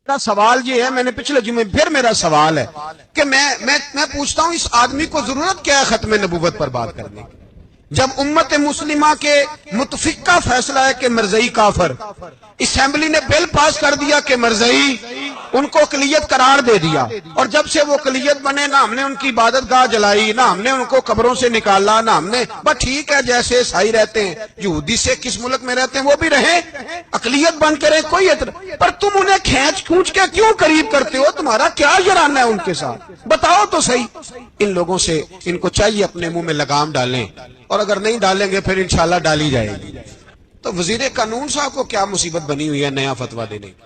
میرا سوال یہ ہے، میں نے پچھلے جمعے پھر میرا سوال ہے کہ میں پوچھتا ہوں اس آدمی کو ضرورت کیا ہے ختم نبوت پر بات کرنے کی، جب امت مسلمہ کے متفقہ فیصلہ ہے کہ مرزئی کافر، اسمبلی نے بل پاس کر دیا کہ مرزئی ان کو اقلیت قرار دے دیا، اور جب سے وہ اقلیت بنے نہ ہم نے ان کی عبادت گاہ جلائی، نہ ہم نے ان کو قبروں سے نکالا، نہ ہم نے بس ٹھیک ہے جیسے عیسائی رہتے ہیں، یہودی سے کس ملک میں رہتے ہیں وہ بھی رہیں، اقلیت بن کے رہے، کوئی اعتراض، پر تم انہیں کھینچ کھونچ کے کیوں قریب کرتے ہو؟ تمہارا کیا جرانہ ہے ان کے ساتھ؟ بتاؤ تو صحیح۔ ان لوگوں سے ان کو چاہیے اپنے منہ میں لگام ڈالیں، اور اگر نہیں ڈالیں گے پھر انشاءاللہ ڈالی جائے گی۔ تو وزیر قانون صاحب کو کیا مصیبت بنی ہوئی ہے نیا فتویٰ دینے کی؟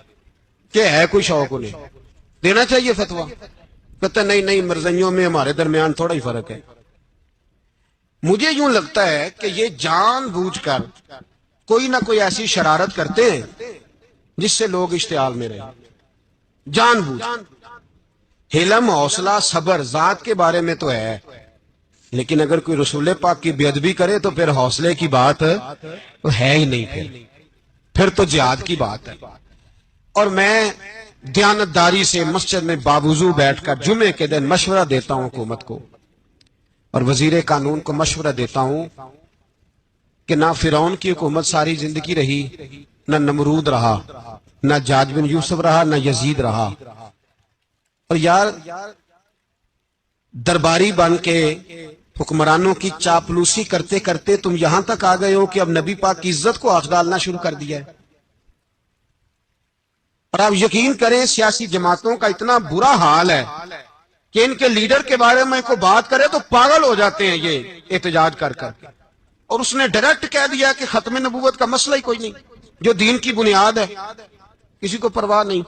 کہ ہے کوئی شوق انہیں دینا چاہیے فتویٰ؟ کہتے نہیں مرزائیوں میں ہمارے درمیان تھوڑا ہی فرق ہے۔ مجھے یوں لگتا ہے کہ یہ جان بوجھ کر کوئی نہ کوئی ایسی شرارت کرتے ہیں جس سے لوگ اشتعال میں رہیں، جان بوجھ۔ حلم، حوصلہ، صبر ذات کے بارے میں تو ہے، لیکن اگر کوئی رسول پاک کی بے ادبی کرے تو پھر حوصلے کی بات تو ہے ہی نہیں، پھر تو جہاد کی بات ہے۔ اور میں دیانتداری سے مسجد میں باوضو بیٹھ کر جمعے کے دن مشورہ دیتا ہوں حکومت کو اور وزیر قانون کو مشورہ دیتا ہوں کہ نہ فرعون کی حکومت ساری زندگی رہی، نہ نمرود رہا، نہ جاج بن یوسف رہا، نہ یزید رہا، اور یار درباری بن کے حکمرانوں کی چاپلوسی کرتے کرتے تم یہاں تک آ گئے ہو کہ اب نبی پاک کی عزت کو آنچ ڈالنا شروع کر دیا ہے۔ اور آپ یقین کریں سیاسی جماعتوں کا اتنا برا حال ہے کہ ان کے لیڈر کے بارے میں کوئی بات کرے تو پاگل ہو جاتے ہیں یہ احتجاج کر کر، اور اس نے ڈائریکٹ کہہ دیا کہ ختم نبوت کا مسئلہ ہی کوئی نہیں، جو دین کی بنیاد ہے کسی کو پرواہ نہیں۔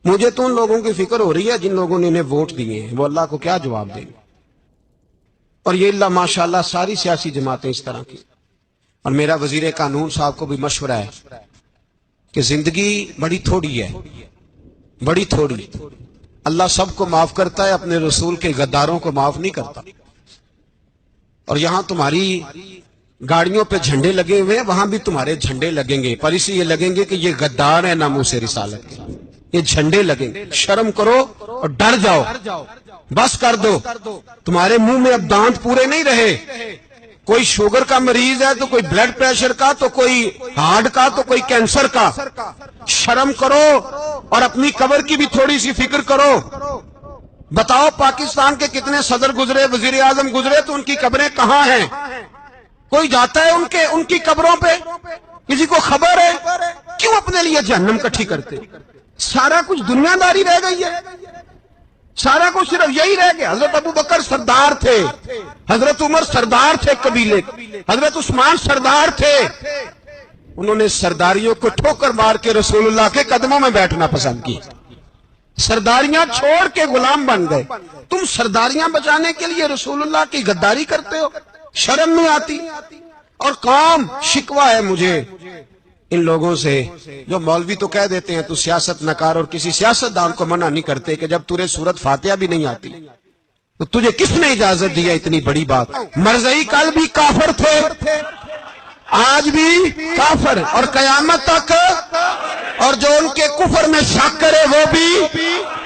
مجھے تو ان لوگوں کی فکر ہو رہی ہے جن لوگوں نے انہیں ووٹ دیے ہیں، وہ اللہ کو کیا جواب دیں گے؟ اور یہ اللہ ماشاءاللہ ساری سیاسی جماعتیں اس طرح کی۔ اور میرا وزیر قانون صاحب کو بھی مشورہ ہے کہ زندگی بڑی تھوڑی ہے، بڑی تھوڑی، اللہ سب کو معاف کرتا ہے، اپنے رسول کے غداروں کو معاف نہیں کرتا۔ اور یہاں تمہاری گاڑیوں پہ جھنڈے لگے ہوئے ہیں، وہاں بھی تمہارے جھنڈے لگیں گے، پر اس لیے لگیں گے کہ یہ غدار ہیں ناموس رسالت کے، یہ جھنڈے لگیں گے۔ شرم کرو اور ڈر جاؤ، بس کر دو، تمہارے منہ میں اب دانت پورے نہیں رہے۔ کوئی شوگر کا مریض ہے تو کوئی بلڈ پریشر کا، تو کوئی ہارٹ کا، تو کوئی کینسر کا۔ شرم کرو اور اپنی قبر کی بھی تھوڑی سی فکر کرو۔ بتاؤ پاکستان کے کتنے صدر گزرے، وزیر اعظم گزرے، تو ان کی قبریں کہاں ہیں؟ کوئی جاتا ہے ان کی قبروں پہ؟ کسی کو خبر ہے؟ کیوں اپنے لیے جہنم کٹھی کرتے؟ سارا کچھ دنیا داری رہ گئی ہے، سارا کچھ صرف یہی رہ گیا۔ حضرت ابو بکر سردار تھے، حضرت عمر سردار تھے قبیلے، حضرت عثمان سردار تھے، انہوں نے سرداریوں کو ٹھوکر مار کے رسول اللہ کے قدموں میں بیٹھنا پسند کی، سرداریاں چھوڑ کے غلام بن گئے۔ تم سرداریاں بچانے کے لیے رسول اللہ کی غداری کرتے ہو، شرم نہیں آتی؟ اور کام شکوہ ہے مجھے ان لوگوں سے جو مولوی تو کہہ دیتے ہیں تو سیاست نکار، اور کسی سیاستدان کو منع نہیں کرتے کہ جب تجھے سورت فاتحہ بھی نہیں آتی تو تجھے کس نے اجازت دی ہے اتنی بڑی بات؟ مرزئی کل بھی کافر تھے، آج بھی کافر، اور قیامت تک، اور جو ان کے کفر میں شک کرے وہ بھی،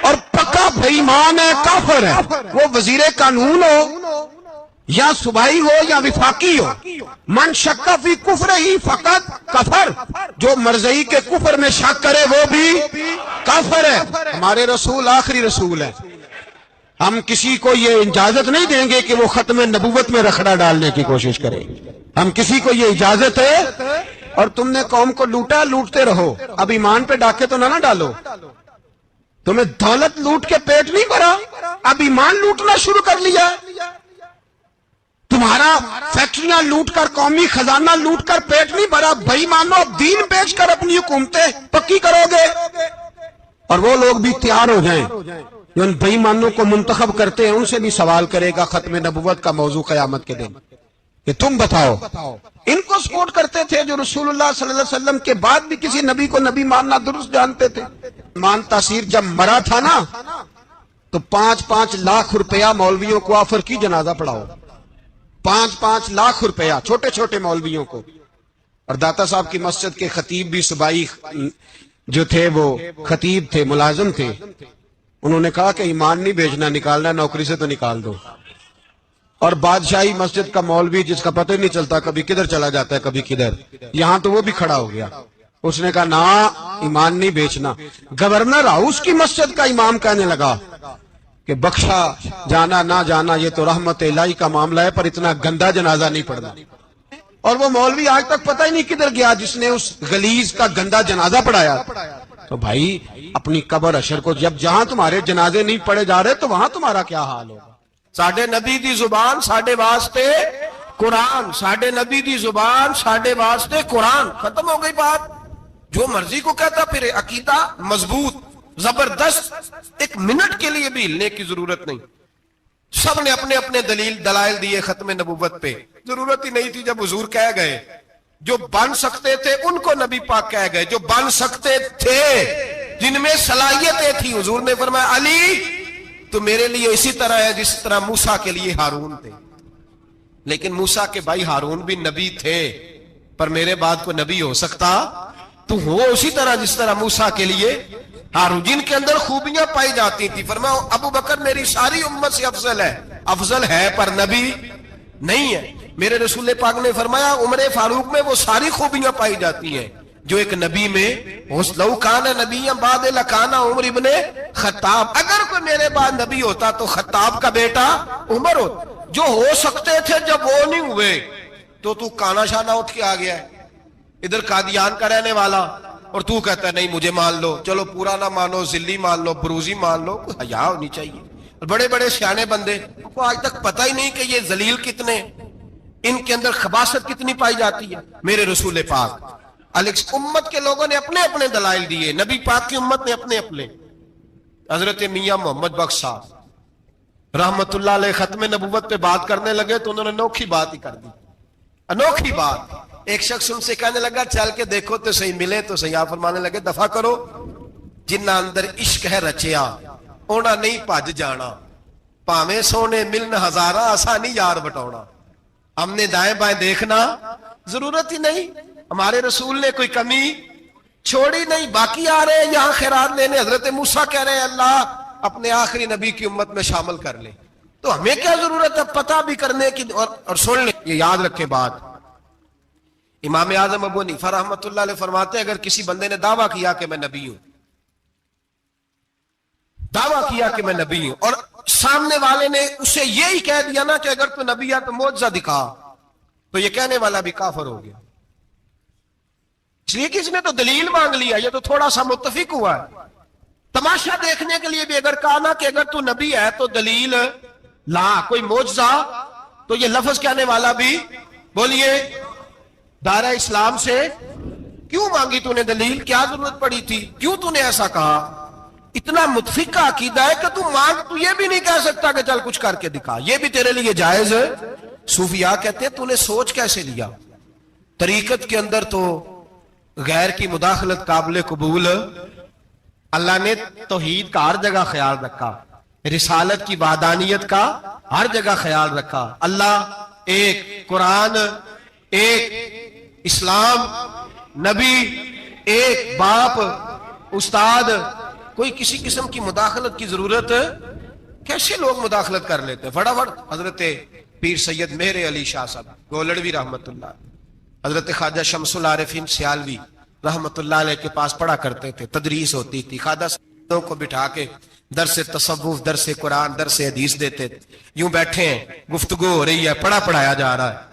اور پکا بے ایمان ہے، کافر ہے۔ وہ وزیر قانون ہو یا صوبائی ہو یا وفاقی ہو، من شک فی کفر ہی فقط کفر، جو مرزئی کے کفر میں شک کرے وہ بھی کافر ہے۔ ہمارے رسول آخری رسول ہے، ہم کسی کو یہ اجازت نہیں دیں گے کہ وہ ختم نبوت میں رکھڑا ڈالنے کی کوشش کرے، ہم کسی کو یہ اجازت ہے۔ اور تم نے قوم کو لوٹا، لوٹتے رہو، اب ایمان پہ ڈاکے تو نہ ڈالو۔ تمہیں دولت لوٹ کے پیٹ نہیں بھرا، اب ایمان لوٹنا شروع کر لیا۔ تمہارا فیکٹریاں لوٹ کر، قومی خزانہ لوٹ کر پیٹ نہیں بھرا، بھائی مانو اب دین بیچ کر اپنی حکومتیں پکی کرو گے۔ اور وہ لوگ بھی تیار ہو جائیں جو ان بھائی مانوں کو منتخب کرتے ہیں، ان سے بھی سوال کرے گا ختم نبوت کا موضوع قیامت کے دن کہ تم بتاؤ۔ ان کو سپورٹ کرتے تھے جو رسول اللہ صلی اللہ علیہ وسلم کے بعد بھی کسی نبی کو نبی ماننا درست جانتے تھے۔ مان تاثیر جب مرا تھا نا تو 5-5 لاکھ روپیہ مولویوں کو آفر کی جنازہ پڑھاؤ، 5-5 لاکھ روپیہ چھوٹے چھوٹے مولویوں کو۔ اور داتا صاحب کی مسجد کے خطیب بھی صوبائی جو تھے وہ خطیب تھے، ملازم تھے، انہوں نے کہا کہ ایمان نہیں بیچنا، نکالنا نوکری سے تو نکال دو. اور بادشاہی مسجد کا مولوی جس کا پتہ ہی نہیں چلتا کبھی کدھر چلا جاتا ہے کبھی کدھر، یہاں تو وہ بھی کھڑا ہو گیا. اس نے کہا نا، ایمان نہیں بیچنا. گورنر ہاؤس کی مسجد کا امام کہنے لگا کہ بخشا جانا نہ جانا یہ تو رحمت الہی کا معاملہ ہے، پر اتنا گندا جنازہ نہیں پڑھنا. اور وہ مولوی آج تک پتہ ہی نہیں کدھر گیا جس نے اس غلیظ کا گندا جنازہ پڑھایا. تو بھائی اپنی قبر اشر کو، جب جہاں تمہارے جنازے نہیں پڑھے جا رہے تو وہاں تمہارا کیا حال ہوگا؟ ساڈے نبی دی زبان ساڈے واسطے قرآن، ساڈے نبی دی زبان ساڈے واسطے قرآن. ختم ہو گئی بات. جو مرضی کو کہتا پھر عقیدہ مضبوط زبردست، ایک منٹ کے لیے بھی ہلنے کی ضرورت نہیں. سب نے اپنے اپنے دلائل دیے ختم نبوت پہ. ضرورت ہی نہیں تھی جب حضور کہہ گئے. جو بن سکتے تھے ان کو نبی پاک کہہ گئے، جو بن سکتے تھے جن میں صلاحیتیں تھی. حضور نے فرمایا علی تو میرے لیے اسی طرح ہے جس طرح موسیٰ کے لیے ہارون تھے. لیکن موسیٰ کے بھائی ہارون بھی نبی تھے، پر میرے بعد کو نبی ہو سکتا تو ہو اسی طرح جس طرح موسیٰ کے لیے ہارون، جن کے اندر خوبیاں پائی جاتی تھی. فرمایا ابو بکر میری ساری امت سے افضل ہے. افضل ہے پر نبی نہیں ہے. میرے رسول پاک نے فرمایا عمر فاروق میں وہ ساری خوبیاں پائی جاتی ہیں جو ایک نبی میں. لو کان نبی بعد لکانا عمر ابن خطاب. اگر کوئی میرے بعد نبی ہوتا تو خطاب کا بیٹا عمر ہوتا. جو ہو سکتے تھے جب وہ نہیں ہوئے تو کانا شانہ اٹھ کے آ گیا ہے ادھر قادیان کا رہنے والا، اور تو کہتا ہے نہیں مجھے مان لو. چلو پورا نہ مانو، ذلی مان لو، بروزی مان لو، کوئی حیا ہونی چاہیے. بڑے بڑے سیانے بندے ان کو آج تک پتہ ہی نہیں کہ یہ ذلیل کتنے، ان کے اندر خباثت کتنی پائی جاتی ہے. میرے رسول پاک امت کے لوگوں نے اپنے اپنے دلائل دیے، نبی پاک کی امت نے اپنے اپنے. حضرت میاں محمد بخش صاحب رحمت اللہ علیہ ختم نبوت پہ بات کرنے لگے تو انہوں نے انوکھی بات ہی کر دی. انوکھی بات. ایک شخص ان سے کہنے لگا چل کے دیکھو تو صحیح، ملے تو صحیح. آپ فرمانے لگے دفع کرو، جنہ اندر عشق ہے رچیا اونا نہیں بھج جانا، پاویں سونے ملن ہزارہ آسانی یار بٹونا. ہم نے دائیں بائیں دیکھنا ضرورت ہی نہیں. ہمارے رسول نے کوئی کمی چھوڑی نہیں. باقی آ رہے ہیں یہاں خیرات لینے. حضرت موسیٰ کہہ رہے ہیں اللہ اپنے آخری نبی کی امت میں شامل کر لے. تو ہمیں کیا ضرورت ہے پتہ بھی کرنے کی اور سن لیں. یہ یاد رکھے بات. امام اعظم ابو حنیفہ رحمۃ اللہ علیہ فرماتے ہیں اگر کسی بندے نے دعویٰ کیا کہ میں نبی ہوں، دعویٰ کیا کہ میں نبی ہوں، اور سامنے والے نے اسے یہی کہہ دیا نا کہ اگر تو نبی ہے تو معجزہ دکھا، تو یہ کہنے والا بھی کافر ہو گیا. اس لیے کہ اس نے تو دلیل مانگ لیا، یہ تو تھوڑا سا متفق ہوا ہے. تماشا دیکھنے کے لیے بھی اگر کہا نا کہ اگر تو نبی ہے تو دلیل لا، کوئی معجزہ، تو یہ لفظ کہنے والا بھی بولیے دائرہ اسلام سے کیوں مانگی تو نے دلیل؟ کیا ضرورت پڑی تھی؟ کیوں تو نے ایسا کہا؟ اتنا متفق کا عقیدہ ہے کہ تو مانگ، تو یہ بھی نہیں کہہ سکتا کہ چل کچھ کر کے دکھا. یہ بھی تیرے لیے جائز ہے. صوفیاء کہتے ہیں تو نے سوچ کیسے لیا؟ طریقت کے اندر تو غیر کی مداخلت قابل قبول. اللہ نے توحید کا ہر جگہ خیال رکھا، رسالت کی وحدانیت کا ہر جگہ خیال رکھا. اللہ ایک، قرآن ایک، اسلام، نبی ایک، باپ، استاد. کوئی کسی قسم کی مداخلت کی ضرورت کیسے لوگ مداخلت کر لیتے؟ فٹافٹ حضرت پیر سید مہر علی شاہ صاحب گولڑوی رحمت اللہ، حضرت خواجہ شمس العارفین سیالوی رحمت اللہ علیہ کے پاس پڑھا کرتے تھے. تدریس ہوتی تھی. خواجہ صاحب کو بٹھا کے درس تصوف، درس قرآن، درس حدیث دیتے تھے. یوں بیٹھے ہیں، گفتگو ہو رہی ہے، پڑھایا جا رہا ہے.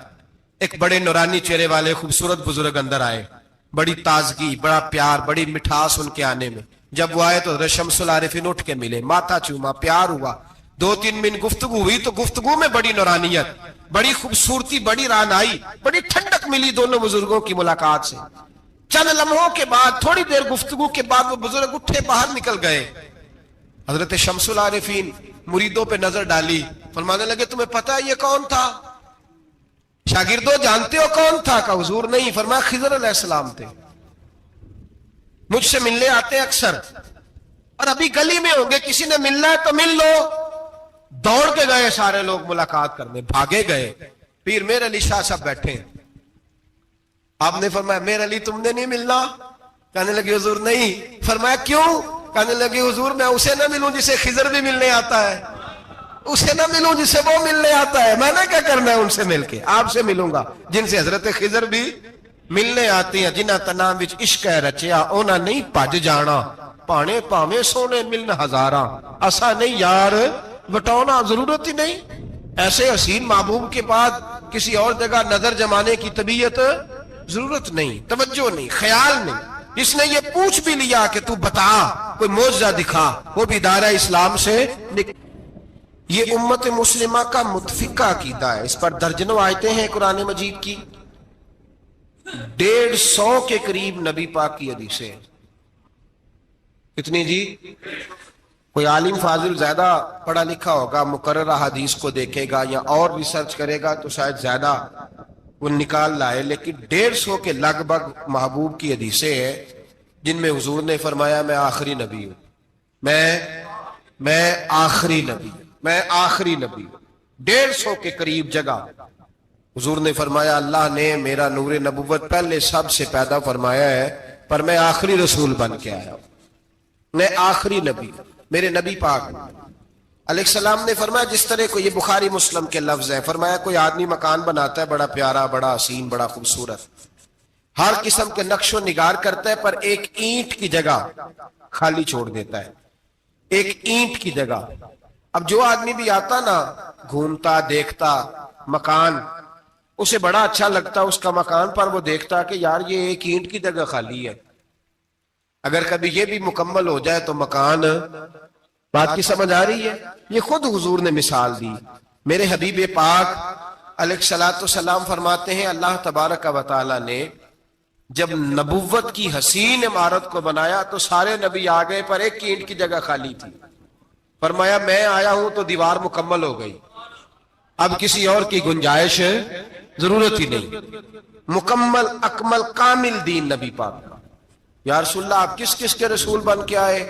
ایک بڑے نورانی چہرے والے خوبصورت بزرگ اندر آئے. بڑی تازگی، بڑا پیار، بڑی مٹھاس ان کے آنے میں. جب وہ آئے تو حضرت شمس العارفین اٹھ کے ملے، ماتھا چوما، پیار ہوا. 2-3 منٹ گفتگو ہوئی تو گفتگو میں بڑی نورانیت، بڑی خوبصورتی، بڑی رانائی، بڑی ٹھنڈک ملی دونوں بزرگوں کی ملاقات سے. چند لمحوں کے بعد، تھوڑی دیر گفتگو کے بعد وہ بزرگ اٹھے باہر نکل گئے. حضرت شمس العارفین مریدوں پہ نظر ڈالی، فرمانے لگے تمہیں پتا ہے یہ کون تھا؟ شاگردوں جانتے ہو کون تھا؟ کہا حضور نہیں. فرمایا خضر علیہ السلام تھے، مجھ سے ملنے آتے اکثر، اور ابھی گلی میں ہوں گے، کسی نے ملنا ہے تو مل لو. دوڑ کے گئے سارے لوگ ملاقات کرنے، بھاگے گئے. پیر مہر علی شاہ صاحب بیٹھے ہیں. آپ نے فرمایا مہر علی تم نے نہیں ملنا؟ کہنے لگے حضور نہیں. فرمایا کیوں؟ کہنے لگے حضور میں اسے نہ ملوں جسے خضر بھی ملنے آتا ہے, اسے نہ ملوں جسے وہ ملنے آتا ہے. میں نے کیا کرنا ہے ان سے مل کے؟ آپ سے ملوں گا جن سے حضرت خضر بھی ملنے آتی ہیں. جنہ تنا وچ عشق ہے رچیا اونا نہیں بھج جانا, پانے پاویں سونے ملن ہزاراں, اسا نہیں یار بٹونا ضرورت ہی نہیں. ایسے حسین محبوب کے بعد کسی اور جگہ نظر جمانے کی طبیعت ضرورت نہیں, توجہ نہیں, خیال نہیں. اس نے یہ پوچھ بھی لیا کہ تو بتا, کوئی معجزہ دکھا, وہ بھی دائرہ اسلام سے یہ امت مسلمہ کا متفقہ عقیدہ ہے. اس پر درجنوں آیتیں ہیں قرآن مجید کی, 150 کے قریب نبی پاک کی حدیثیں. کتنی جی؟ کوئی عالم فاضل زیادہ پڑھا لکھا ہوگا, مقررہ حدیث کو دیکھے گا یا اور ریسرچ کرے گا تو شاید زیادہ وہ نکال لائے, لیکن 150 کے لگ بھگ محبوب کی حدیثیں ہیں جن میں حضور نے فرمایا میں آخری نبی ہوں, میں آخری نبی ہوں, میں آخری نبی ہوں. 150 کے قریب جگہ حضور نے فرمایا اللہ نے میرا نور نبوت پہلے سب سے پیدا فرمایا ہے, پر میں آخری رسول بن کے آیا ہوں, میں آخری نبی ہوں. میرے نبی پاک علیہ السلام نے فرمایا, جس طرح کو یہ بخاری مسلم کے لفظ ہیں, فرمایا کوئی آدمی مکان بناتا ہے بڑا پیارا, بڑا حسین, بڑا خوبصورت, ہر قسم کے نقش و نگار کرتا ہے, پر ایک اینٹ کی جگہ خالی چھوڑ دیتا ہے, ایک اینٹ کی جگہ. اب جو آدمی بھی آتا نا, گھومتا دیکھتا مکان, اسے بڑا اچھا لگتا اس کا مکان, پر وہ دیکھتا کہ یار یہ ایک اینٹ کی جگہ خالی ہے, اگر کبھی یہ بھی مکمل ہو جائے تو مکان. بات کی سمجھ آ رہی ہے؟ یہ خود حضور نے مثال دی. میرے حبیب پاک علیہ الصلوۃ والسلام فرماتے ہیں اللہ تبارک و تعالی نے جب نبوت کی حسین عمارت کو بنایا تو سارے نبی آ گئے, پر ایک اینٹ کی جگہ خالی تھی. فرمایا میں آیا ہوں تو دیوار مکمل ہو گئی, اب کسی اور کی گنجائش ضرورت ہی نہیں. مکمل اکمل کامل دین نبی پاک کا. یا رسول اللہ آپ کس کس کے رسول بن کے آئے؟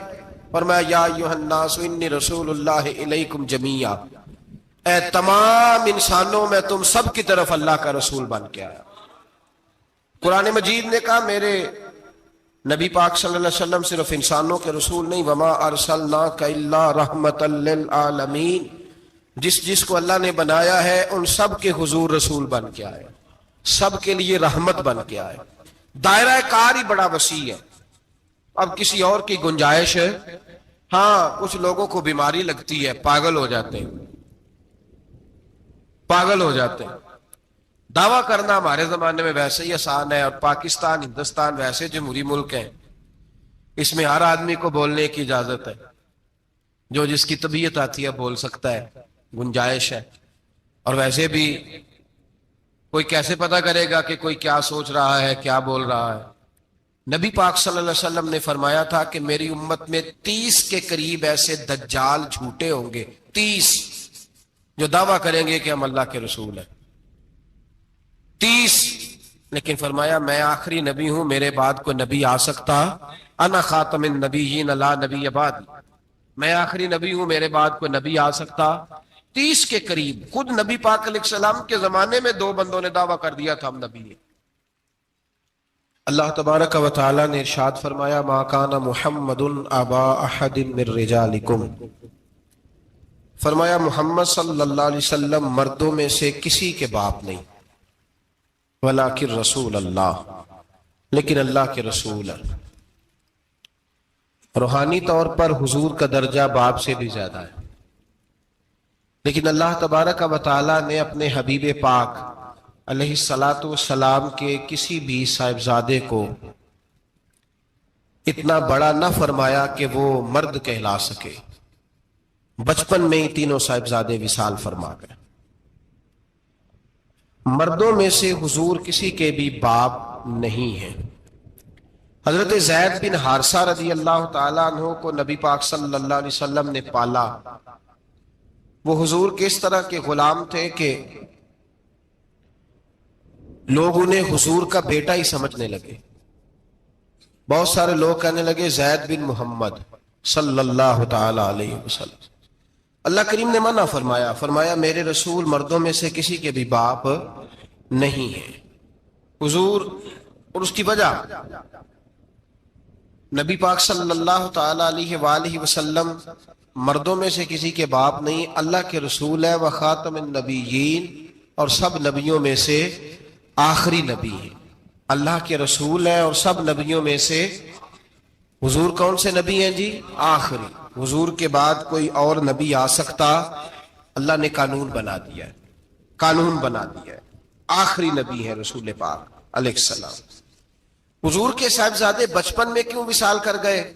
فرمایا یا ایھا الناس انی رسول اللہ الیکم جمیعا, اے تمام انسانوں میں تم سب کی طرف اللہ کا رسول بن کے آیا. قرآن مجید نے کہا میرے نبی پاک صلی اللہ علیہ وسلم صرف انسانوں کے رسول نہیں, وما ارسلناک الا رحمتا للعالمین, جس کو اللہ نے بنایا ہے ان سب کے حضور رسول بن کے آئے, سب کے لیے رحمت بن کے آئے. دائرہ کار ہی بڑا وسیع ہے. اب کسی اور کی گنجائش ہے, ہاں کچھ لوگوں کو بیماری لگتی ہے, پاگل ہو جاتے ہیں, پاگل ہو جاتے ہیں. دعویٰ کرنا ہمارے زمانے میں ویسے ہی آسان ہے, اور پاکستان ہندوستان ویسے جمہوری ملک ہے, اس میں ہر آدمی کو بولنے کی اجازت ہے, جو جس کی طبیعت آتی ہے بول سکتا ہے, گنجائش ہے. اور ویسے بھی کوئی کیسے پتہ کرے گا کہ کوئی کیا سوچ رہا ہے, کیا بول رہا ہے. نبی پاک صلی اللہ علیہ وسلم نے فرمایا تھا کہ میری امت میں 30 کے قریب ایسے دجال جھوٹے ہوں گے, 30 جو دعویٰ کریں گے کہ ہم اللہ کے رسول ہیں, 30. لیکن فرمایا میں آخری نبی ہوں, میرے بعد کوئی نبی آ سکتا, انا خاتم النبیین لا نبی بعدی, میں آخری نبی ہوں, میرے بعد کوئی نبی آ سکتا. 30 کے قریب. خود نبی پاک علیہ السلام کے زمانے میں 2 بندوں نے دعویٰ کر دیا تھا ہم نبی ہیں. اللہ تبارک و تعالی نے ارشاد فرمایا ما کان محمد ابا احد من رجالکم, فرمایا محمد صلی اللہ علیہ وسلم مردوں میں سے کسی کے باپ نہیں, ولکن رسول اللہ, لیکن اللہ کے رسول ہے. روحانی طور پر حضور کا درجہ باپ سے بھی زیادہ ہے, لیکن اللہ تبارک و تعالی نے اپنے حبیب پاک علیہ الصلاۃ والسلام کے کسی بھی صاحبزادے کو اتنا بڑا نہ فرمایا کہ وہ مرد کہلا سکے. بچپن میں ہی تینوں صاحبزادے وصال فرما گئے. مردوں میں سے حضور کسی کے بھی باپ نہیں ہیں. حضرت زید بن حارثہ رضی اللہ تعالیٰ عنہ کو نبی پاک صلی اللہ علیہ وسلم نے پالا. وہ حضور کے اس طرح کے غلام تھے کہ لوگ انہیں حضور کا بیٹا ہی سمجھنے لگے. بہت سارے لوگ کہنے لگے زید بن محمد صلی اللہ تعالی علیہ وسلم. اللہ کریم نے منع فرمایا, فرمایا میرے رسول مردوں میں سے کسی کے بھی باپ نہیں ہیں. حضور اور اس کی وجہ نبی پاک صلی اللہ تعالی علیہ وآلہ وسلم مردوں میں سے کسی کے باپ نہیں، اللہ کے رسول ہے، وخاتم النبیین، اور سب نبیوں میں سے آخری نبی ہے۔ اللہ کے رسول ہیں اور سب نبیوں میں سے حضور کون سے نبی ہیں جی؟ آخری۔ حضور کے بعد کوئی اور نبی آ سکتا؟ اللہ نے قانون بنا دیا ہے، قانون بنا دیا ہے، آخری نبی ہے رسول پاک علیہ السلام۔ حضور کے صاحبزادے بچپن میں کیوں وصال کر گئے؟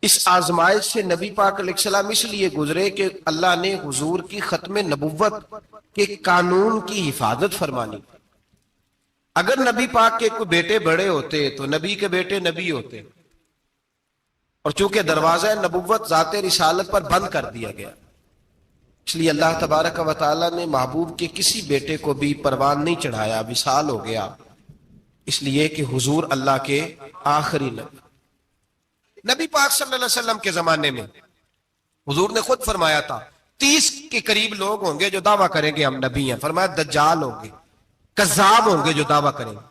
اس آزمائش سے نبی پاک علیہ السلام اس لیے گزرے کہ اللہ نے حضور کی ختم نبوت کے قانون کی حفاظت فرمانی۔ اگر نبی پاک کے کوئی بیٹے بڑے ہوتے تو نبی کے بیٹے نبی ہوتے، اور چونکہ دروازہ نبوت ذات رسالت پر بند کر دیا گیا، اس لیے اللہ تبارک و تعالی نے محبوب کے کسی بیٹے کو بھی پروان نہیں چڑھایا، وصال ہو گیا، اس لیے کہ حضور اللہ کے آخری نبی۔ نبی پاک صلی اللہ علیہ وسلم کے زمانے میں حضور نے خود فرمایا تھا 30 کے قریب لوگ ہوں گے جو دعویٰ کریں گے ہم نبی ہیں۔ فرمایا دجال ہوں گے، کذاب ہوں گے جو دعویٰ کریں گے۔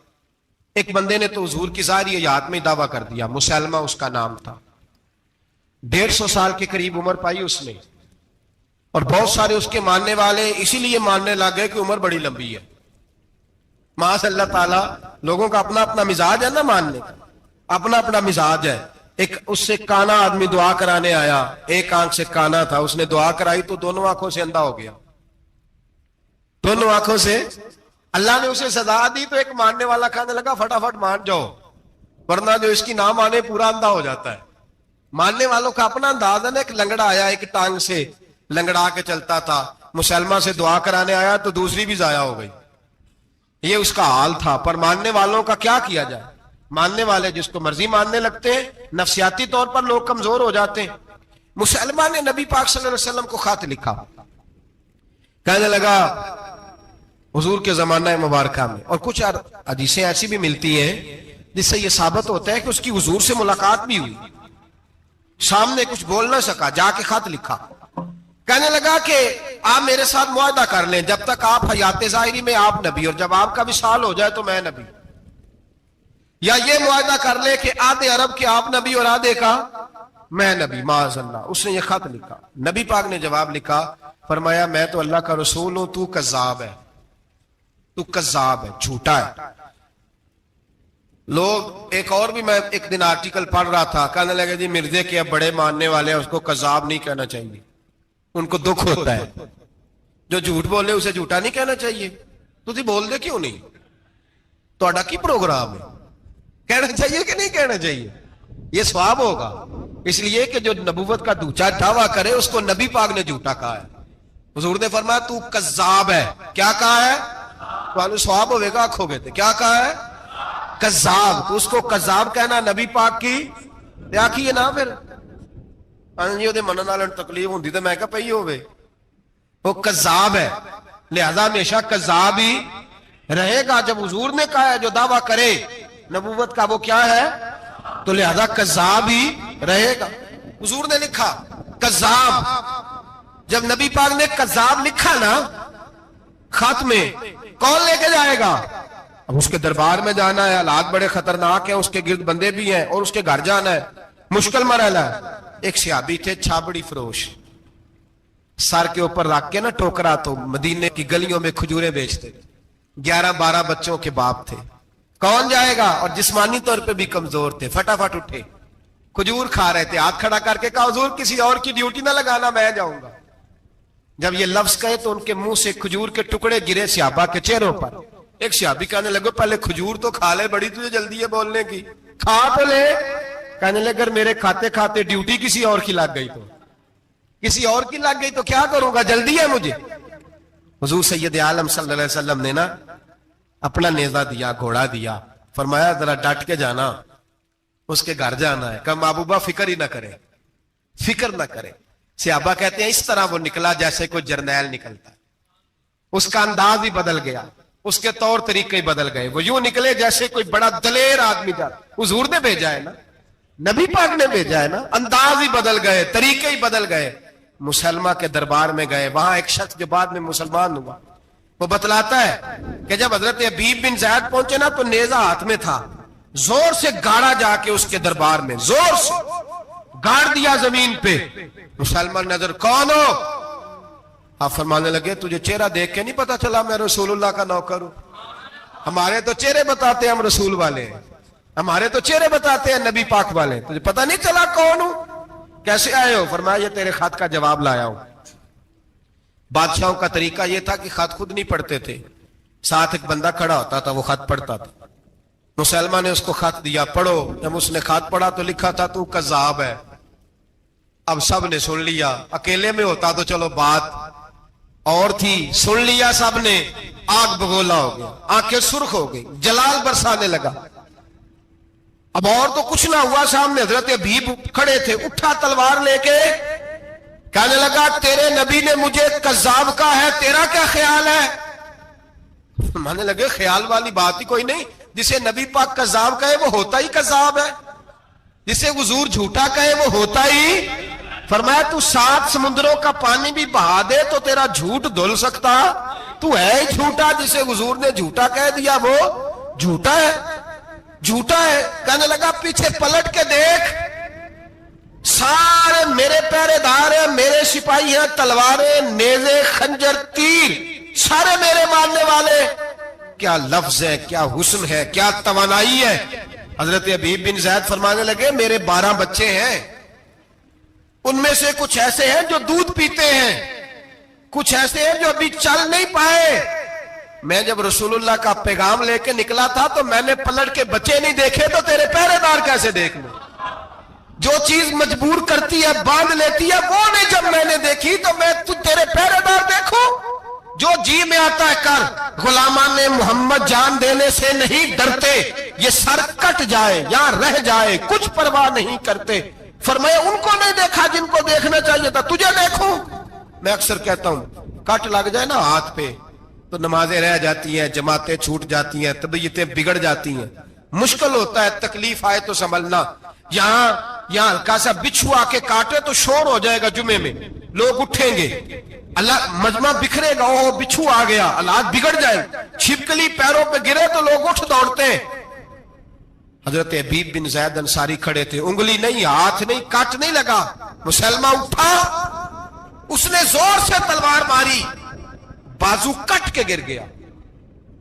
ایک بندے نے تو حضور کی ظاہری حیات میں دعویٰ کر دیا، مسلمہ اس کا نام تھا، 150 سال کے قریب عمر پائی اس نے، اور بہت سارے اس کے ماننے والے اسی لیے ماننے لگ گئے کہ عمر بڑی لمبی ہے۔ معاذ اللہ تعالیٰ، لوگوں کا اپنا اپنا مزاج ہے نا، ماننے کا اپنا اپنا مزاج ہے۔ ایک اس سے کانا آدمی دعا کرانے آیا، ایک آنکھ سے کانا تھا، اس نے دعا کرائی تو دونوں آنکھوں سے اندھا ہو گیا، دونوں آنکھوں سے۔ اللہ نے اسے سزا دی تو ایک ماننے والا کہنے لگا فٹافٹ مان جاؤ، ورنہ جو اس کی نہ مانے پورا اندھا ہو جاتا ہے۔ ماننے والوں کا اپنا انداز ہے نا۔ ایک لنگڑا آیا، ایک ٹانگ سے لنگڑا کے چلتا تھا، مسلمہ سے دعا کرانے آیا تو دوسری بھی ضائع ہو گئی، یہ اس کا حال تھا۔ پر ماننے والوں کا کیا کیا جائے؟ ماننے والے جس کو مرضی ماننے لگتے ہیں، نفسیاتی طور پر لوگ کمزور ہو جاتے ہیں۔ مسلمہ نے نبی پاک صلی اللہ علیہ وسلم کو خط لکھا، کہنے لگا حضور کے زمانہ مبارکہ میں، اور کچھ حدیثیں ایسی بھی ملتی ہیں جس سے یہ ثابت ہوتا ہے کہ اس کی حضور سے ملاقات بھی ہوئی، سامنے کچھ بول نہ سکا، جا کے خط لکھا، کہنے لگا کہ آپ میرے ساتھ معاہدہ کر لیں، جب تک آپ حیات ظاہری میں آپ نبی، اور جب آپ کا وصال ہو جائے تو میں نبی، یا یہ معاہدہ کر لے کہ آدھے عرب کے آپ نبی اور آدھے کا میں نبی۔ معاذ اللہ، اس نے یہ خط لکھا۔ نبی پاک نے جواب لکھا، فرمایا میں تو اللہ کا رسول ہوں، تو کذاب ہے، تو کذاب ہے، جھوٹا ہے۔ لوگ ایک اور بھی، میں ایک دن آرٹیکل پڑھ رہا تھا، کہنے لگے جی مرزے کے اب بڑے ماننے والے ہیں، اس کو کذاب نہیں کہنا چاہیے، ان کو دکھ ہوتا ہے، جو جھوٹ بولے اسے جھوٹا نہیں کہنا چاہیے۔ تو تھی بول دے کیوں نہیں؟ تو اڈا کی پروگرام ہے، کہنا چاہیے کہ نہیں کہنا چاہیے؟ یہ ثواب ہوگا، اس لیے کہ جو نبوت کا دوچا دعویٰ کرے اس کو نبی پاک نے جھوٹا کہا ہے۔ حضور نے فرمایا تو کذاب ہے، کیا کہا ہے؟ تو ثواب ہوئے گا، آنکھو گے تھے، کیا کہا ہے؟ کذاب۔ تو اس کو کذاب کہنا نبی پاک کی کیا کی ہے نا، پھر منن والے تکلیف ہوندی تو میں کہا پئی ہوئے، وہ کذاب ہے، لہذا ہمیشہ کذاب ہی رہے گا۔ جب حضور نے کہا ہے جو دعویٰ کرے نبوت کا وہ کیا ہے، تو لہذا کذاب ہی رہے گا۔ حضور نے لکھا کذاب، جب نبی پاک نے کذاب لکھا نا خط میں، کون لے کے جائے گا؟ اب اس کے دربار میں جانا ہے، حالات بڑے خطرناک ہیں، اس کے گرد بندے بھی ہیں، اور اس کے گھر جانا ہے، مشکل مرحلہ ہے۔ ایک صحابی تھے چھابڑی فروش، سر کے اوپر رکھ کے نا ٹوکرا، تو مدینے کی گلیوں میں کھجوریں بیچتے، 11-12 بچوں کے باپ تھے۔ کون جائے گا؟ اور جسمانی طور پہ بھی کمزور تھے، فٹافٹ اٹھے، کھجور کھا رہے تھے، ہاتھ کھڑا کر کے کہا حضور کسی اور کی ڈیوٹی نہ لگانا، میں جاؤں گا۔ جب یہ لفظ کہے تو ان کے منہ سے کھجور کے ٹکڑے گرے صحابہ کے چہروں پر۔ ایک صحابی کہنے لگے پہلے کھجور تو کھا لے، بڑی تجھے جلدی ہے بولنے کی، کھا تو لے۔ کہنے لگے اگر میرے کھاتے کھاتے ڈیوٹی کسی اور کی لگ گئی تو، کسی اور کی لگ گئی تو کیا کروں گا، جلدی ہے مجھے۔ حضور سید عالم صلی اللہ علیہ وسلم نے نا اپنا نیزہ دیا، گھوڑا دیا، فرمایا ذرا ڈٹ کے جانا، اس کے گھر جانا ہے۔ کہ محبوبہ فکر ہی نہ کرے، فکر نہ کرے۔ صحابہ کہتے ہیں اس طرح وہ نکلا جیسے کوئی جرنیل نکلتا ہے، اس کا انداز ہی بدل گیا، اس کے طور طریقے ہی بدل گئے، وہ یوں نکلے جیسے کوئی بڑا دلیر آدمی جاتا۔ حضور نے بھیجا ہے نا، نبی پاک نے بھیجا ہے نا، انداز ہی بدل گئے، طریقے ہی بدل گئے۔ مسلمہ کے دربار میں گئے، وہاں ایک شخص جو بعد میں مسلمان ہوا، وہ بتلاتا ہے کہ جب حضرت حبیب بن زید پہنچے نا تو نیزہ ہاتھ میں تھا، زور سے گاڑا جا کے اس کے دربار میں، زور سے گاڑ دیا زمین پہ۔ مسلمان نظر، کون ہو؟ آپ فرمانے لگے تجھے چہرہ دیکھ کے نہیں پتا چلا میں رسول اللہ کا نوکر ہوں؟ ہمارے تو چہرے بتاتے ہیں ہم رسول والے ہیں، ہمارے تو چہرے بتاتے ہیں نبی پاک والے، تجھے پتا نہیں چلا کون ہوں؟ کیسے آئے ہو؟ فرمایا یہ تیرے خط کا جواب لایا ہوں۔ بادشاہوں کا طریقہ یہ تھا کہ خط خود نہیں پڑھتے تھے، ساتھ ایک بندہ کھڑا ہوتا تھا، وہ خط پڑھتا تھا۔ مسلمہ نے اس کو خط دیا، پڑھو۔ جب اس نے خط پڑھا تو لکھا تھا تو کذاب ہے۔ اب سب نے سن لیا، اکیلے میں ہوتا تو چلو بات اور تھی، سن لیا سب نے، آگ بگولا ہو گیا، آنکھیں سرخ ہو گئی، جلال برسانے لگا۔ اب اور تو کچھ نہ ہوا، سامنے حضرت حبیب کھڑے تھے، اٹھا تلوار لے کے کہنے لگا تیرے نبی نے مجھے کذاب کہا ہے، تیرا کیا خیال ہے؟ مانے لگے خیال والی بات ہی کوئی نہیں، جسے نبی پاک کذاب کہے وہ ہوتا ہی کذاب ہے، جسے حضور جھوٹا کہے وہ ہوتا ہی۔ فرمایا تو 7 سمندروں کا پانی بھی بہا دے تو تیرا جھوٹ دھل سکتا، تو ہے ہی جھوٹا، جسے حضور نے جھوٹا کہہ دیا وہ جھوٹا ہے، جھوٹا ہے۔ کہنے لگا پیچھے پلٹ کے دیکھ، سارے میرے پہرے دار ہیں، میرے سپاہی ہیں، تلواریں، نیزے، خنجر، تیر، سارے میرے ماننے والے۔ کیا لفظ ہے، کیا حسن ہے، کیا توانائی ہے۔ حضرت حبیب بن زید فرمانے لگے میرے 12 بچے ہیں، ان میں سے کچھ ایسے ہیں جو دودھ پیتے ہیں، کچھ ایسے ہیں جو ابھی چل نہیں پائے۔ میں جب رسول اللہ کا پیغام لے کے نکلا تھا تو میں نے پلٹ کے بچے نہیں دیکھے تو تیرے پہرے دار کیسے دیکھ لوں؟ جو چیز مجبور کرتی ہے، باندھ لیتی ہے، وہ نہیں جب میں نے دیکھی تو میں تیرے پہرے دار دیکھوں؟ جو جی میں آتا ہے کر، غلامان محمد جان دینے سے نہیں ڈرتے، یہ سر کٹ جائے یا رہ جائے کچھ پرواہ نہیں کرتے۔ فرمایا ان کو نہیں دیکھا جن کو دیکھنا چاہیے تھا، تجھے دیکھوں؟ میں اکثر کہتا ہوں کٹ لگ جائے نا ہاتھ پہ تو نمازیں رہ جاتی ہیں، جماعتیں چھوٹ جاتی ہیں، طبیعتیں بگڑ جاتی ہیں، مشکل ہوتا ہے، تکلیف آئے تو سنبھلنا۔ یہاں ہلکا سا بچھو آ کے کاٹے تو شور ہو جائے گا، جمعے میں لوگ اٹھیں گے، اللہ مجمع بکھرے گا، وہ بچھو آ گیا، حالات بگڑ جائے، چھپکلی پیروں پہ گرے تو لوگ اٹھ دوڑتے ہیں۔ حضرت حبیب بن زید انصاری کھڑے تھے، انگلی نہیں، ہاتھ نہیں، کٹ نہیں لگا۔ مسلمہ اٹھا، اس نے زور سے تلوار ماری، بازو کٹ کے گر گیا،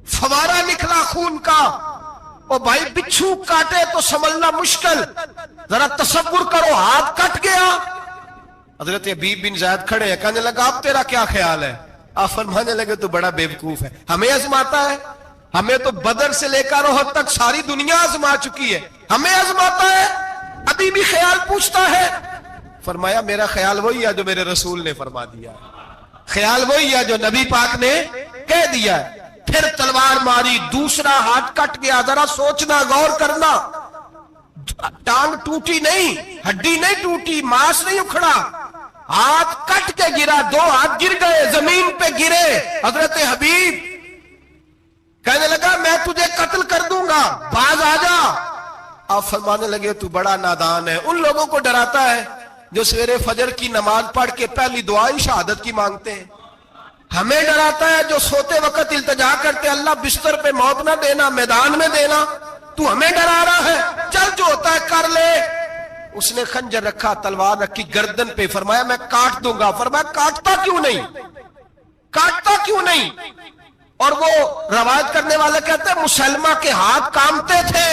فوارہ نکلا خون کا۔ او بھائی بچھو کاٹے تو سنبھلنا مشکل، ذرا تصور کرو ہاتھ کٹ گیا۔ حضرت حبیب بن زید کھڑے ہیں، کہنے لگا اب تیرا کیا خیال ہے؟ آپ فرمانے لگے تو بڑا بیوقوف ہے، ہمیں آزماتا ہے، ہمیں تو بدر سے لے کر احد تک ساری دنیا آزما چکی ہے، ہمیں آزماتا ہے، ابھی بھی خیال پوچھتا ہے۔ فرمایا میرا خیال وہی ہے جو میرے رسول نے فرما دیا، خیال وہی ہے جو نبی پاک نے کہہ دیا ہے۔ پھر تلوار ماری، دوسرا ہاتھ کٹ گیا، ذرا سوچنا، غور کرنا، ٹانگ ٹوٹی نہیں، ہڈی نہیں ٹوٹی، ماس نہیں اکھڑا، ہاتھ کٹ کے گرا، 2 ہاتھ گر گئے، زمین پہ گرے۔ حضرت حبیب کہنے لگا میں تجھے قتل کر دوں گا، باز آ جا۔ آپ فرمانے لگے تو بڑا نادان ہے، ان لوگوں کو ڈراتا ہے جو سویرے فجر کی نماز پڑھ کے پہلی دعا ہی شہادت کی مانگتے ہیں، ہمیں ڈراتا ہے جو سوتے وقت التجا کرتے اللہ بستر پہ موت نہ دینا، میدان میں دینا، تو ہمیں ڈرا رہا ہے، چل جو ہوتا ہے کر لے۔ اس نے خنجر رکھا، تلوار رکھی گردن پہ، فرمایا میں کاٹ دوں گا۔ فرمایا کاٹتا کیوں نہیں، کاٹتا کیوں نہیں؟ اور وہ روایت کرنے والے کہتے ہیں مسلمہ کے ہاتھ کامتے تھے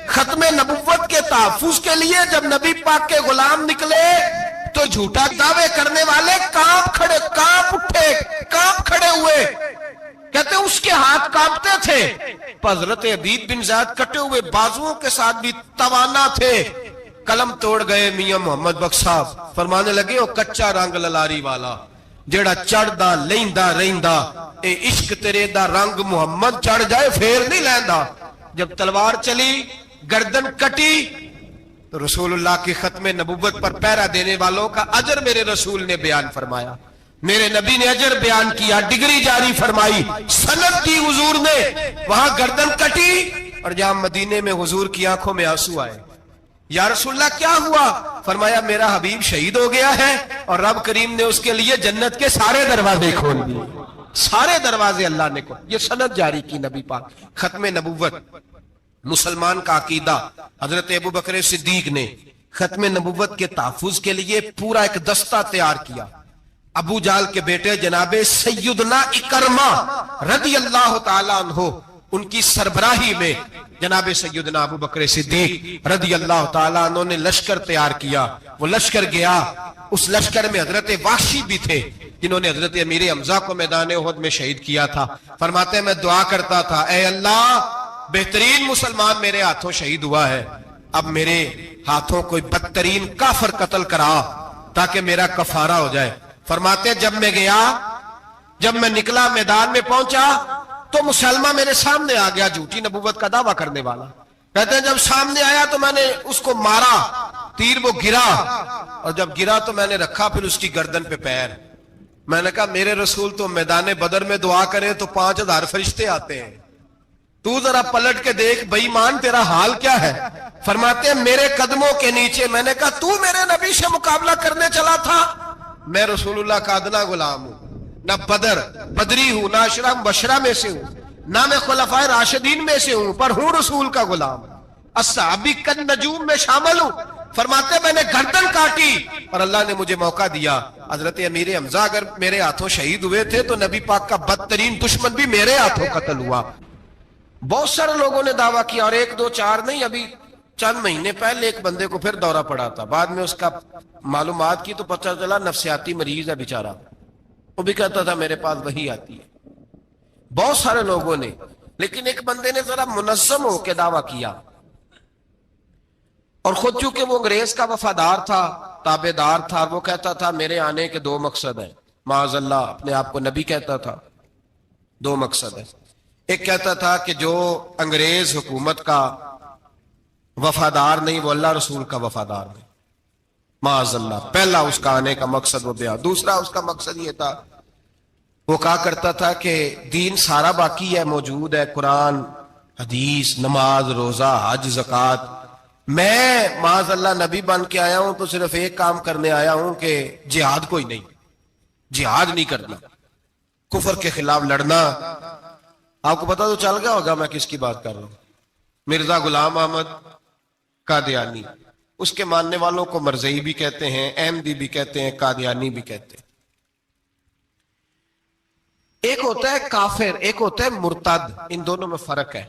ختم نبوت کے تحفظ کے لیے، جب نبی پاک کے غلام نکلے تو جھوٹا دعوے کرنے والے کانپ کھڑے ہوئے، کہتے اس کے ہاتھ کانپتے تھے۔ حضرت حبیب بن زید کٹے ہوئے بازوؤں کے ساتھ بھی توانا تھے، قلم توڑ گئے میاں محمد بخش صاحب، فرمانے لگے وہ کچا رنگ للاری والا جیڑا چڑھدا لیندا رہندا، اے عشق تیرے دا رنگ محمد چڑھ جائے پھر نہیں لیندا۔ جب تلوار چلی، گردن کٹی، تو رسول اللہ کی ختم نبوت پر پہرا دینے والوں کا اجر میرے رسول نے بیان فرمایا، میرے نبی نے اجر بیان کیا، ڈگری جاری فرمائی، سند دی حضور نے، وہاں گردن کٹی، اور جہاں مدینے میں حضور کی آنکھوں میں آنسو آئے۔ یا رسول اللہ کیا ہوا؟ فرمایا میرا حبیب شہید ہو گیا ہے اور رب کریم نے اس کے لیے جنت کے سارے دروازے کھول دیے، سارے دروازے اللہ نے کھول۔ یہ سند جاری کی نبی پاک، ختم نبوت۔ مسلمان کا عقیدہ حضرت ابو بکر صدیق نے ختم نبوت کے تحفظ کے لیے پورا ایک دستہ تیار کیا. ابو جال کے بیٹے جناب سیدنا اکرمہ رضی اللہ تعالیٰ عنہ ان کی سربراہی میں جناب سیدنا ابو بکر صدیق رضی اللہ تعالیٰ عنہ نے لشکر تیار کیا. وہ لشکر گیا, اس لشکر میں حضرت وحشی بھی تھے جنہوں نے حضرت امیر حمزہ کو میدان احد میں شہید کیا تھا. فرماتے ہیں میں دعا کرتا تھا اے اللہ بہترین مسلمان میرے ہاتھوں شہید ہوا ہے, اب میرے ہاتھوں کوئی بدترین کافر قتل کرا تاکہ میرا کفارہ ہو جائے. فرماتے ہیں جب میں گیا, جب میں نکلا میدان میں پہنچا تو مسلمہ میرے سامنے آ گیا, جھوٹی نبوت کا دعویٰ کرنے والا. کہتے ہیں جب سامنے آیا تو میں نے اس کو مارا, تیر وہ گرا, اور جب گرا تو میں نے رکھا پھر اس کی گردن پہ پیر. میں نے کہا میرے رسول تو میدان بدر میں دعا کرے تو 5000 فرشتے آتے ہیں, تو ذرا پلٹ کے دیکھ بے ایمان تیرا حال کیا ہے. فرماتے ہیں میرے قدموں کے نیچے, میں نے کہا تو میرے نبی سے مقابلہ کرنے چلا تھا؟ میں رسول اللہ کا ادنا غلام ہوں, نہ بدری ہوں, نہ اشرا مبشرہ میں سے ہوں, نہ میں خلفائے راشدین میں سے ہوں, پر ہوں رسول کا غلام. الصحابی کن نجوم میں شامل ہوں. فرماتے میں نے گردن کاٹی اور اللہ نے مجھے موقع دیا. حضرت امیر حمزہ اگر میرے ہاتھوں شہید ہوئے تھے تو نبی پاک کا بدترین دشمن بھی میرے ہاتھوں قتل ہوا. بہت سارے لوگوں نے دعویٰ کیا, اور 1 2 4 نہیں, ابھی چند مہینے پہلے ایک بندے کو پھر دورہ پڑا تھا, بعد میں اس کا معلومات کی تو پتہ چلا نفسیاتی مریض ہے بیچارہ. وہ بھی کہتا تھا میرے پاس وہی آتی ہے. بہت سارے لوگوں نے, لیکن ایک بندے نے ذرا منظم ہو کے دعویٰ کیا, اور خود چونکہ وہ انگریز کا وفادار تھا, تابع دار تھا, وہ کہتا تھا میرے آنے کے 2 مقصد ہیں. معاذ اللہ اپنے آپ کو نبی کہتا تھا. 2 مقصد ہیں. ایک کہتا تھا کہ جو انگریز حکومت کا وفادار نہیں وہ اللہ رسول کا وفادار نہیں. معاذ اللہ, پہلا اس کا آنے کا مقصد وہ بیان. دوسرا اس کا مقصد یہ تھا, وہ کہا کرتا تھا کہ دین سارا باقی ہے, موجود ہے, قرآن حدیث نماز روزہ حج زکوٰۃ, میں معاذ اللہ نبی بن کے آیا ہوں تو صرف ایک کام کرنے آیا ہوں کہ جہاد کوئی نہیں, جہاد نہیں کرنا, کفر کے خلاف لڑنا. آپ کو پتا تو چل گیا ہوگا میں کس کی بات کر رہا ہوں. مرزا غلام احمد قادیانی, اس کے ماننے والوں کو مرزئی بھی کہتے ہیں, احمدی بھی کہتے ہیں, قادیانی بھی کہتے ہیں. ایک ہوتا ہے کافر, ایک ہوتا ہے مرتد. ان دونوں میں فرق ہے.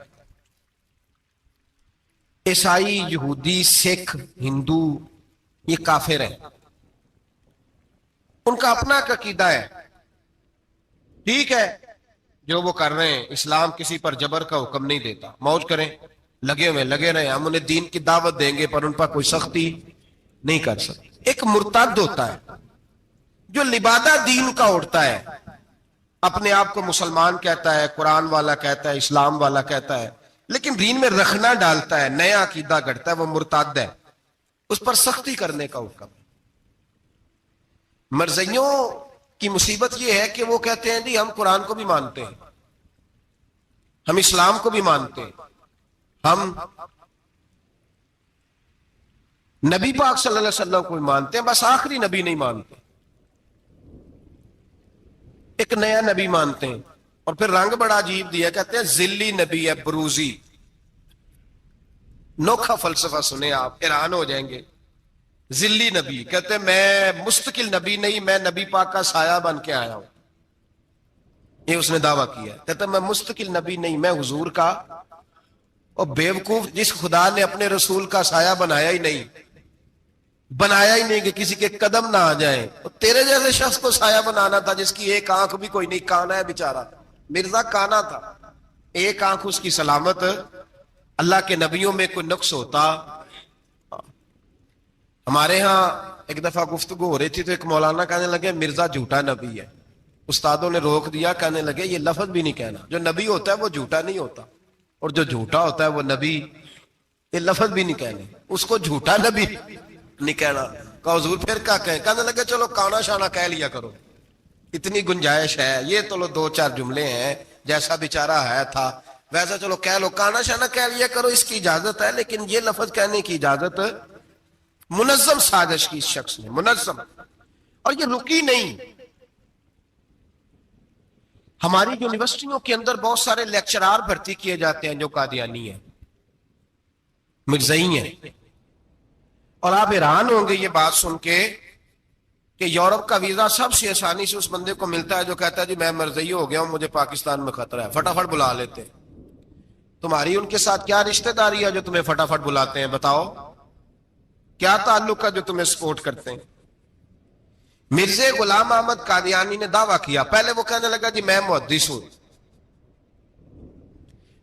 عیسائی, یہودی, سکھ, ہندو یہ کافر ہیں, ان کا اپنا عقیدہ ہے. ٹھیک ہے جو وہ کر رہے ہیں, اسلام کسی پر جبر کا حکم نہیں دیتا, موج کریں, لگے ہوئے لگے رہے, ہم انہیں دین کی دعوت دیں گے پر ان پر کوئی سختی نہیں کر سکتے. ایک مرتد ہوتا ہے جو لبادہ دین کا اڑتا ہے, اپنے آپ کو مسلمان کہتا ہے, قرآن والا کہتا ہے, اسلام والا کہتا ہے, لیکن دین میں رکھنا ڈالتا ہے, نیا عقیدہ گڑھتا ہے, وہ مرتد ہے, اس پر سختی کرنے کا حکم. مرزائیوں کی مصیبت یہ ہے کہ وہ کہتے ہیں جی ہم قرآن کو بھی مانتے ہیں, ہم اسلام کو بھی مانتے ہیں, ہم نبی پاک صلی اللہ علیہ وسلم کو بھی مانتے ہیں, بس آخری نبی نہیں مانتے, ایک نیا نبی مانتے ہیں. اور پھر رنگ بڑا عجیب دیا, کہتے ہیں ذلی نبی ہے, بروزی. نوکھا فلسفہ سنے آپ حیران ہو جائیں گے. ذلی نبی کہتے ہیں میں مستقل نبی نہیں, میں نبی پاک کا سایہ بن کے آیا ہوں. یہ اس نے دعویٰ کیا. کہتے ہیں میں مستقل نبی نہیں, میں حضور کا. اور بیوقوف, جس خدا نے اپنے رسول کا سایہ بنایا ہی نہیں کہ کسی کے قدم نہ آ جائیں, تیرے جیسے شخص کو سایہ بنانا تھا جس کی ایک آنکھ بھی کوئی نہیں, کانا ہے بیچارہ. مرزا کانا تھا, ایک آنکھ اس کی سلامت. اللہ کے نبیوں میں کوئی نقص ہوتا. ہمارے ہاں ایک دفعہ گفتگو ہو رہی تھی تو ایک مولانا کہنے لگے مرزا جھوٹا نبی ہے. استادوں نے روک دیا, کہنے لگے یہ لفظ بھی نہیں کہنا, جو نبی ہوتا ہے وہ جھوٹا نہیں ہوتا, اور جو جھوٹا ہوتا ہے وہ نبی. یہ لفظ بھی نہیں کہنے, اس کو جھوٹا نبی نہیں کہنا. کہا حضور پھر کیا کہیں؟ کہنے لگے چلو کانا شانا کہہ لیا کرو, اتنی گنجائش ہے, یہ تو لو 2-4 جملے ہیں, جیسا بیچارہ ہے تھا ویسا چلو کہہ لو, کانا شانا کہہ لیا کرو, اس کی اجازت ہے. لیکن یہ لفظ کہنے کی اجازت منظم سازش کی اس شخص نے, منظم, اور یہ رکی نہیں. ہماری یونیورسٹیوں کے اندر بہت سارے لیکچرار بھرتی کیے جاتے ہیں جو قادیانی ہیں, مرزئی ہیں. اور آپ حیران ہوں گے یہ بات سن کے کہ یورپ کا ویزا سب سے آسانی سے اس بندے کو ملتا ہے جو کہتا ہے جی میں مرزئی ہو گیا ہوں, مجھے پاکستان میں خطرہ ہے, فٹافٹ بلا لیتے ہیں. تمہاری ان کے ساتھ کیا رشتہ داری ہے جو تمہیں فٹافٹ بلاتے ہیں؟ بتاؤ کیا تعلق ہے جو تمہیں سپورٹ کرتے ہیں؟ مرزا غلام احمد قادیانی نے دعویٰ کیا, پہلے وہ کہنے لگا جی میں محدث ہوں,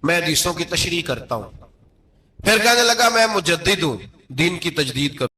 میں حدیثوں کی تشریح کرتا ہوں. پھر کہنے لگا میں مجدد ہوں, دین کی تجدید کرتا ہوں.